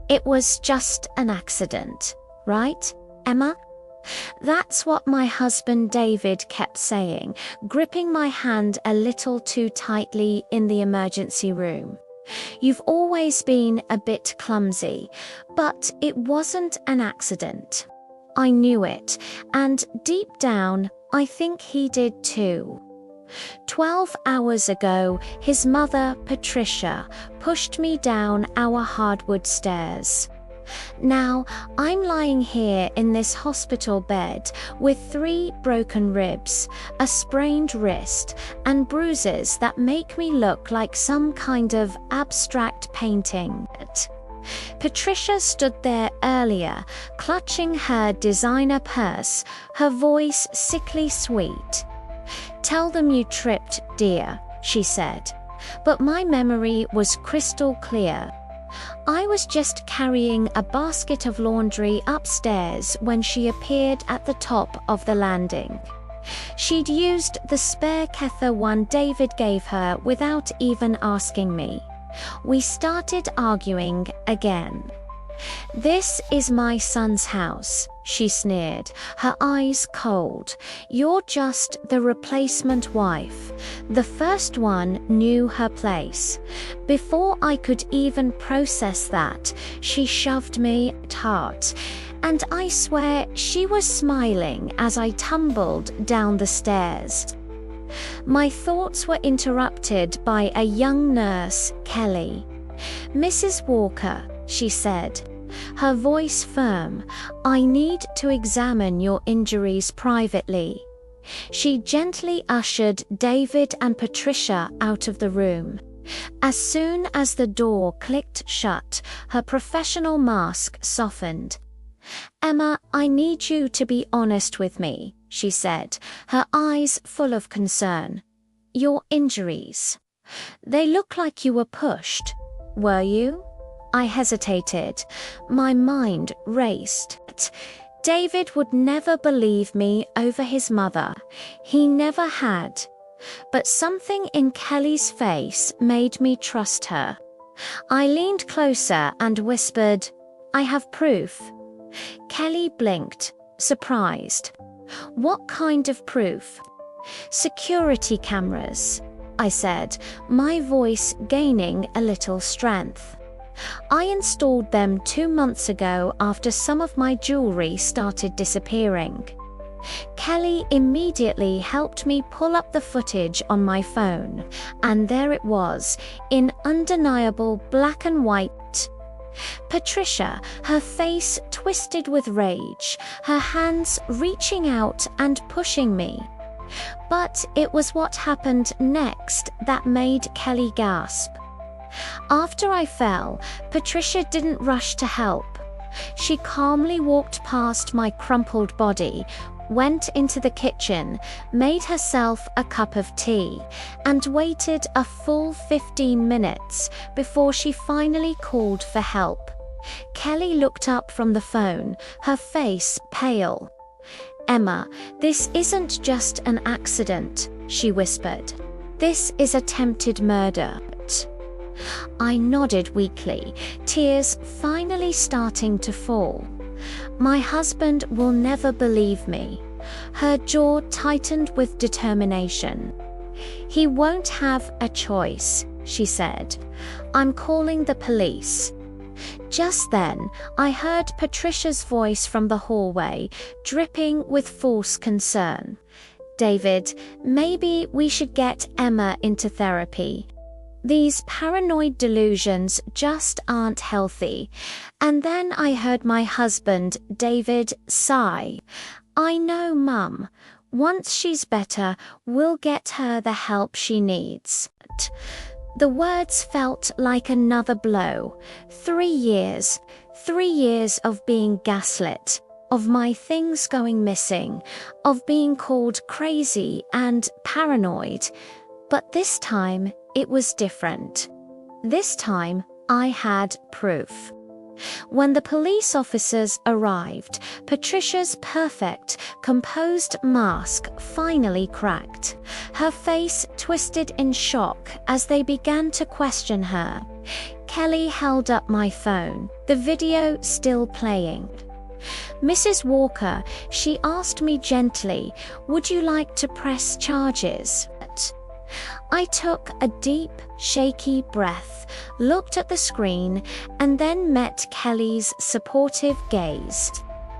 It was just an accident, right, Emma? That's what my husband David kept saying, gripping my hand a little too tightly in the emergency room. You've always been a bit clumsy, but it wasn't an accident. I knew it, and deep down, I think he did too. 12 hours ago, his mother, Patricia, pushed me down our hardwood stairs. Now, I'm lying here in this hospital bed with 3 broken ribs, a sprained wrist, and bruises that make me look like some kind of abstract painting. Patricia stood there earlier, clutching her designer purse, her voice sickly sweet. "Tell them you tripped, dear," she said. But my memory was crystal clear. I was just carrying a basket of laundry upstairs when she appeared at the top of the landing. She'd used the spare Kether one David gave her without even asking me. We started arguing again. "This is my son's house," she sneered, her eyes cold. "You're just the replacement wife. The first one knew her place." Before I could even process that, she shoved me hard, and I swear she was smiling as I tumbled down the stairs. My thoughts were interrupted by a young nurse, Kelly. "Mrs. Walker," she said, her voice firm, "I need to examine your injuries privately." She gently ushered David and Patricia out of the room. As soon as the door clicked shut, her professional mask softened. "Emma, I need you to be honest with me," she said, her eyes full of concern. "Your injuries. They look like you were pushed. Were you?" I hesitated. My mind raced. David would never believe me over his mother. He never had. But something in Kelly's face made me trust her. I leaned closer and whispered, "I have proof." Kelly blinked, surprised. "What kind of proof?" "Security cameras," I said, my voice gaining a little strength. "I installed them 2 months ago after some of my jewelry started disappearing." Kelly immediately helped me pull up the footage on my phone, and there it was, in undeniable black and white. Patricia, her face twisted with rage, her hands reaching out and pushing me. But it was what happened next that made Kelly gasp. After I fell, Patricia didn't rush to help. She calmly walked past my crumpled body, went into the kitchen, made herself a cup of tea, and waited a full 15 minutes before she finally called for help. Kelly looked up from the phone, her face pale. "Emma, this isn't just an accident," she whispered. "This is attempted murder." I nodded weakly, tears finally starting to fall. "My husband will never believe me." Her jaw tightened with determination. "He won't have a choice," she said. "I'm calling the police." Just then, I heard Patricia's voice from the hallway, dripping with false concern. "David, maybe we should get Emma into therapy. These paranoid delusions just aren't healthy." And then I heard my husband, David, sigh. "I know, Mum. Once she's better, we'll get her the help she needs." The words felt like another blow. 3 years. 3 years of being gaslit, of my things going missing, of being called crazy and paranoid. But this time, it was different. This time, I had proof. When the police officers arrived, Patricia's perfect, composed mask finally cracked. Her face twisted in shock as they began to question her. Kelly held up my phone, the video still playing. "Mrs. Walker," she asked me gently, "would you like to press charges?" I took a deep, shaky breath, looked at the screen, and then met Kelly's supportive gaze.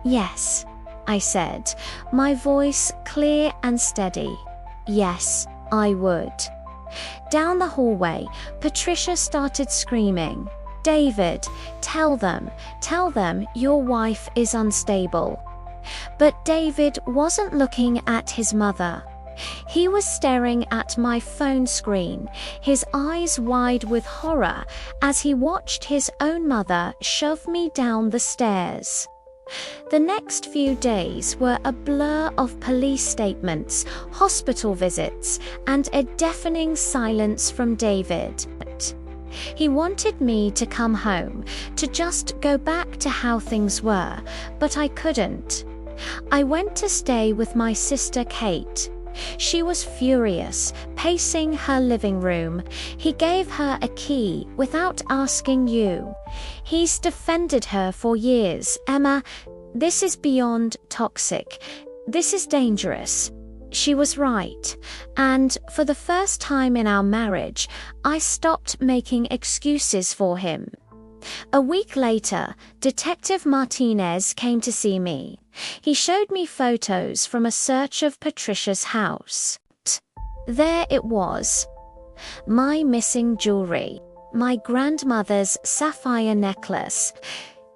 "Yes," I said, my voice clear and steady. "Yes, I would." Down the hallway, Patricia started screaming, "David, tell them your wife is unstable." But David wasn't looking at his mother. He was staring at my phone screen, his eyes wide with horror as he watched his own mother shove me down the stairs. The next few days were a blur of police statements, hospital visits, and a deafening silence from David. He wanted me to come home, to just go back to how things were, but I couldn't. I went to stay with my sister Kate. She was furious, pacing her living room. He gave her a key without asking you. He's defended her for years. "Emma, this is beyond toxic. This is dangerous." She was right. And for the first time in our marriage, I stopped making excuses for him. A week later, Detective Martinez came to see me. He showed me photos from a search of Patricia's house. There it was. My missing jewelry, my grandmother's sapphire necklace,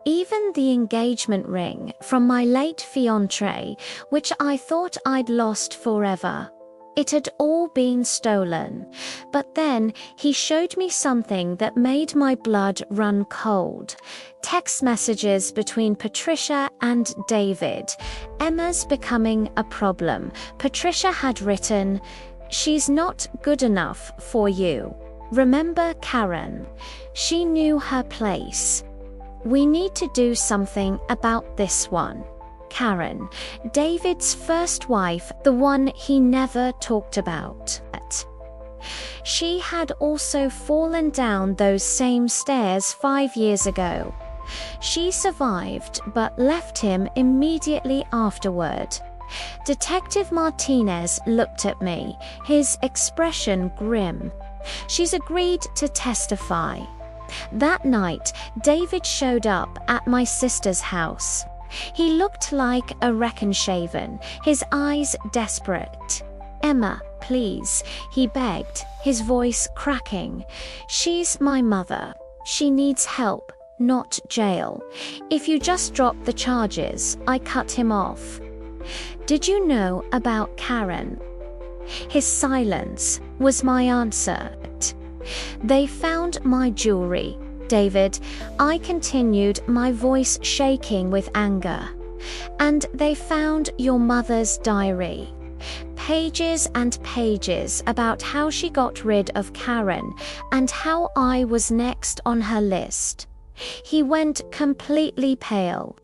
even the engagement ring from my late fiancé, which I thought I'd lost forever. It had all been stolen. But then he showed me something that made my blood run cold. Text messages between Patricia and David. "Emma's becoming a problem." Patricia had written, "She's not good enough for you. Remember Karen? She knew her place. We need to do something about this one." Karen, David's first wife, the one he never talked about. She had also fallen down those same stairs 5 years ago. She survived but left him immediately afterward. Detective Martinez looked at me, his expression grim. "She's agreed to testify." That night, David showed up at my sister's house. He looked like a Reconshaven, his eyes desperate. "Emma, please," he begged, his voice cracking. "She's my mother. She needs help, not jail. If you just drop the charges, I cut him off." "Did you know about Karen?" His silence was my answer. "They found my jewelry, David," I continued, my voice shaking with anger. "And they found your mother's diary. Pages and pages about how she got rid of Karen and how I was next on her list." He went completely pale.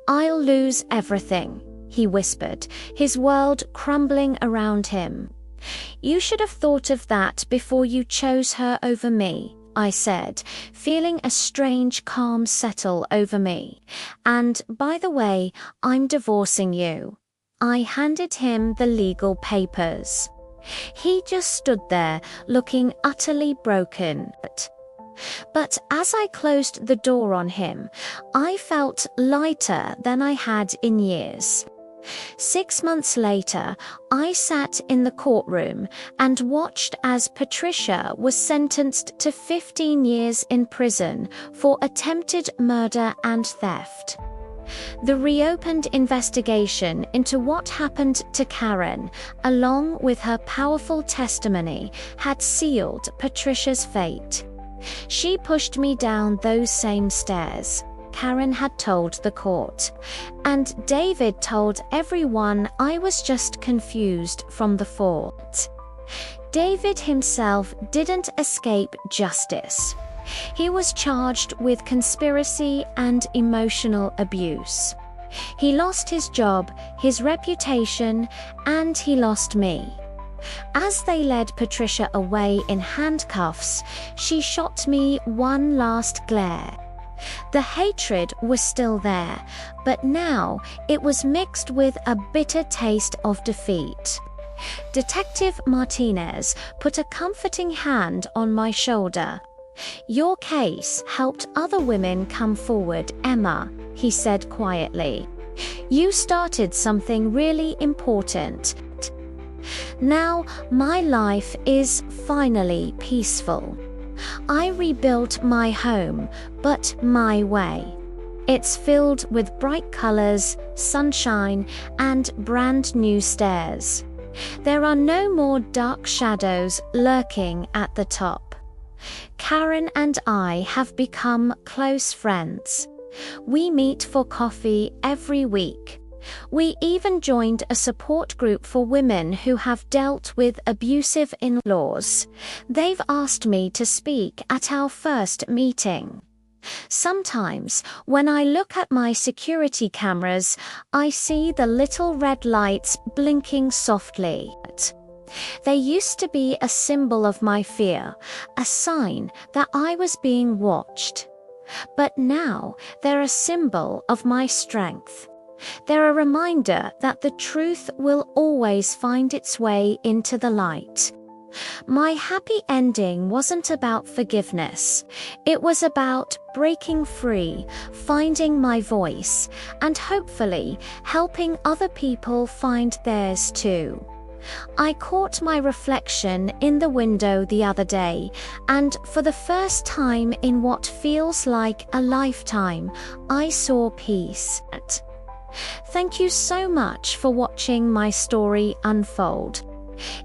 "I'll lose everything," he whispered, his world crumbling around him. "You should have thought of that before you chose her over me," I said, feeling a strange calm settle over me. "And by the way, I'm divorcing you." I handed him the legal papers. He just stood there, looking utterly broken. But as I closed the door on him, I felt lighter than I had in years. 6 months later, I sat in the courtroom and watched as Patricia was sentenced to 15 years in prison for attempted murder and theft. The reopened investigation into what happened to Karen, along with her powerful testimony, had sealed Patricia's fate. She pushed me down those same stairs, Karen had told the court, and David told everyone I was just confused from the fort. David himself didn't escape justice. He was charged with conspiracy and emotional abuse. He lost his job, his reputation, and he lost me. As they led Patricia away in handcuffs, she shot me one last glare. The hatred was still there, but now it was mixed with a bitter taste of defeat. Detective Martinez put a comforting hand on my shoulder. "Your case helped other women come forward, Emma," he said quietly. "You started something really important. Now my life is finally peaceful. I rebuilt my home, but my way. It's filled with bright colors, sunshine, and brand new stairs. There are no more dark shadows lurking at the top. Karen and I have become close friends. We meet for coffee every week. We even joined a support group for women who have dealt with abusive in-laws. They've asked me to speak at our first meeting. Sometimes, when I look at my security cameras, I see the little red lights blinking softly. They used to be a symbol of my fear, a sign that I was being watched. But now they're a symbol of my strength. They're a reminder that the truth will always find its way into the light. My happy ending wasn't about forgiveness. It was about breaking free, finding my voice, and hopefully helping other people find theirs too. I caught my reflection in the window the other day, and for the first time in what feels like a lifetime, I saw peace. Thank you so much for watching my story unfold.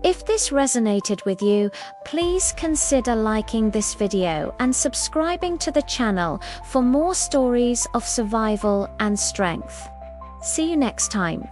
If this resonated with you, please consider liking this video and subscribing to the channel for more stories of survival and strength. See you next time.